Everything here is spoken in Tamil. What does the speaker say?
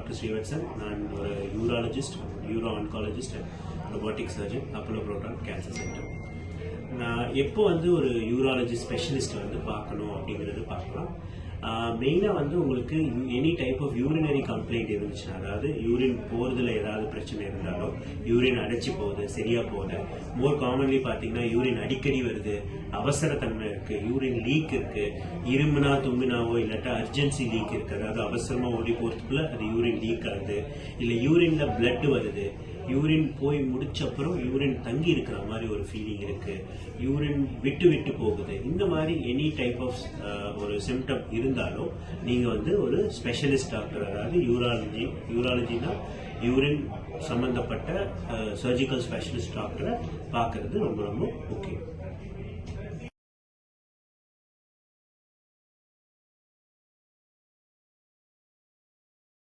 டாக்டர் ஸ்ரீவத்சன். நான் ஒரு urologist, euro oncologist, robotic surgeon, Apollo proton cancer centre. நான் எப்போ ஒரு யூராலஜி ஸ்பெஷலிஸ்ட் பார்க்கணும் அப்படிங்கிறது பார்க்கலாம். மெயினாக உங்களுக்கு any type of urinary complaint இருந்துச்சுன்னா, அதாவது யூரின் போகிறதுல ஏதாவது பிரச்சனை இருந்தாலோ, யூரின் அடைச்சி போகுது, சரியாக போகுது, மோர் காமன்லி பார்த்தீங்கன்னா யூரின் அடிக்கடி வருது, அவசரத்தன்மை இருக்குது, யூரின் லீக் இருக்குது, இருமுனா தும்பினாவோ இல்லாட்டா அர்ஜென்சி லீக் இருக்குது, அதாவது அவசரமாக ஓடி போகிறதுக்குள்ள அது யூரின் லீக் ஆகுது, இல்லை யூரினில் பிளட் வருது, யூரின் போய் முடிச்சப்புறம் யூரின் தங்கி இருக்கிற மாதிரி ஒரு ஃபீலிங் இருக்கு, யூரின் விட்டு விட்டு போகுது, இந்த மாதிரி எனி டைப் ஆஃப் ஒரு சிம்டம் இருந்தாலும் நீங்க ஒரு ஸ்பெஷலிஸ்ட் டாக்டர், அதாவது யூராலஜினா யூரின் சம்பந்தப்பட்ட சர்ஜிக்கல் ஸ்பெஷலிஸ்ட் டாக்டரை பார்க்கறது ரொம்ப ரொம்ப முக்கியம்.